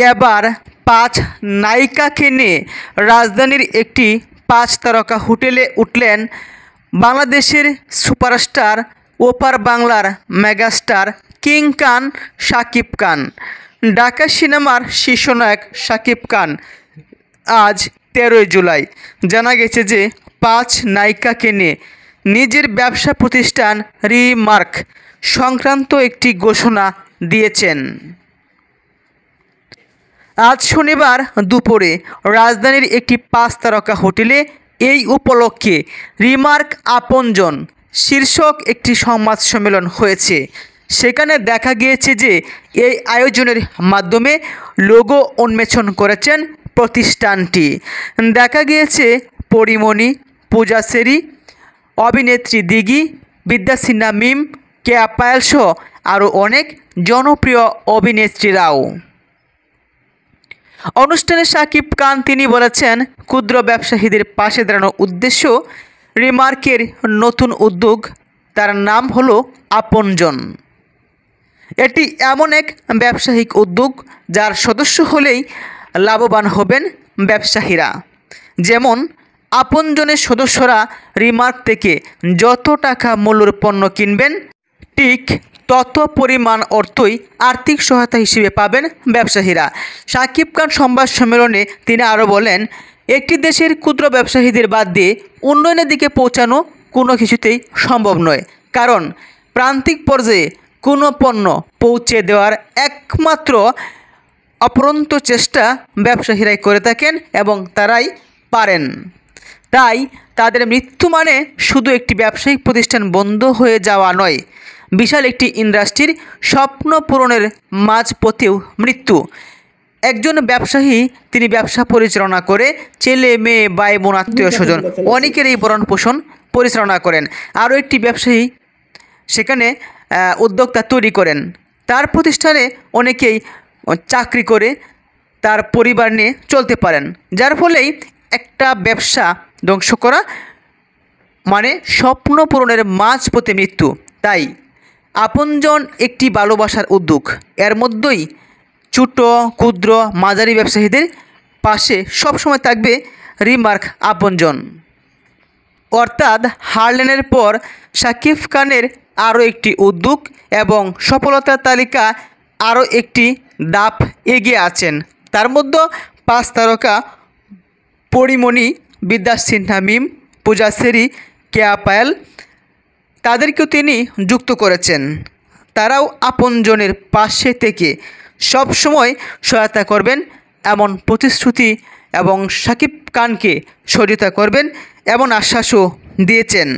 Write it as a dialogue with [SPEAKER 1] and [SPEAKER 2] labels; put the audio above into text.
[SPEAKER 1] এবার 5 নায়িকাকে নিয়ে রাজধানীর একটি 5 তারকা হোটেলে উঠলেন বাংলাদেশের সুপারস্টার ওপার বাংলার মেগাস্টার কিং খান শাকিব খান। ঢাকা সিনেমার শীর্ষনায়ক শাকিব খান আজ 13 জুলাই জানা গেছে যে 5 নায়িকাকে নিয়ে নিজের ব্যবসা প্রতিষ্ঠান রিমার্ক সংক্রান্ত একটি ঘোষণা দিয়েছেন। আজ শনিবার দুপুরে রাজধানীর একটি 5 তারকা হোটেলে এই উপলক্ষে রিমার্ক আপনজন শীর্ষক একটি সংবাদ সম্মেলন হয়েছে। সেখানে দেখা গিয়েছে যে এই আয়োজনের মাধ্যমে লোগো উন্মোচন করেছেন প্রতিষ্ঠানটি। দেখা গিয়েছে পরিমণি, পূজা শেরি, অভিনেত্রী দিঘি, বিদ্যা সিনহা মিম, কেয়া পায়েল সহ আরও অনেক জনপ্রিয় অভিনেত্রীরাও। অনুষ্ঠানে শাকিব খান তিনি বলেছেন, ক্ষুদ্র ব্যবসায়ীদের পাশে দাঁড়ানোর উদ্দেশ্য রিমার্কের নতুন উদ্যোগ, তার নাম হলো আপনজন। এটি এমন এক ব্যবসায়িক উদ্যোগ যার সদস্য হলেই লাভবান হবেন ব্যবসায়ীরা। যেমন আপনজনের সদস্যরা রিমার্ক থেকে যত টাকা মূল্যের পণ্য কিনবেন ঠিক তত পরিমাণ অর্থই আর্থিক সহায়তা হিসেবে পাবেন ব্যবসায়ীরা। শাকিব খান সংবাদ সম্মেলনে তিনি আরও বলেন, একটি দেশের ক্ষুদ্র ব্যবসায়ীদের বাদ দিয়ে উন্নয়নের দিকে পৌঁছানো কোনো কিছুতেই সম্ভব নয়, কারণ প্রান্তিক পর্যায়ে কোনো পণ্য পৌঁছে দেওয়ার একমাত্র অপরন্ত চেষ্টা ব্যবসায়ীরাই করে থাকেন এবং তারাই পারেন। তাই তাদের মৃত্যু মানে শুধু একটি ব্যবসায়িক প্রতিষ্ঠান বন্ধ হয়ে যাওয়া নয়, বিশাল একটি ইন্ডাস্ট্রির স্বপ্ন পূরণের মাঝপথেও মৃত্যু। একজন ব্যবসায়ী তিনি ব্যবসা পরিচালনা করে ছেলে মেয়ে ভাই বোন আত্মীয় স্বজন অনেকের এই ভরণ পোষণ পরিচালনা করেন। আরও একটি ব্যবসায়ী সেখানে উদ্যোক্তা তৈরি করেন, তার প্রতিষ্ঠানে অনেকেই চাকরি করে তার পরিবার নিয়ে চলতে পারেন। যার ফলেই একটা ব্যবসা ধ্বংস করা মানে স্বপ্ন পূরণের মাঝপথে মৃত্যু। তাই আপনজন একটি ভালোবাসার উদ্যোগ, এর মধ্যেই ছোট ক্ষুদ্র মাঝারি ব্যবসায়ীদের পাশে সবসময় থাকবে রিমার্ক আপনজন। অর্থাৎ হারলেনের পর শাকিব খানের আরও একটি উদ্যোগ এবং সফলতার তালিকা আরও একটি ধাপ এগিয়ে আছেন। তার মধ্যে 5 তারকা পরিমণি, বিদ্যা সিনহা মিম, পূজা শেরি, কেয়া পায়েল তাদেরকেও তিনি যুক্ত করেছেন। তারাও আপনজনের পাশে থেকে সবসময় সহায়তা করবেন এমন প্রতিশ্রুতি এবং শাকিব খানকে সহযোগিতা করবেন এমন আশ্বাসও দিয়েছেন।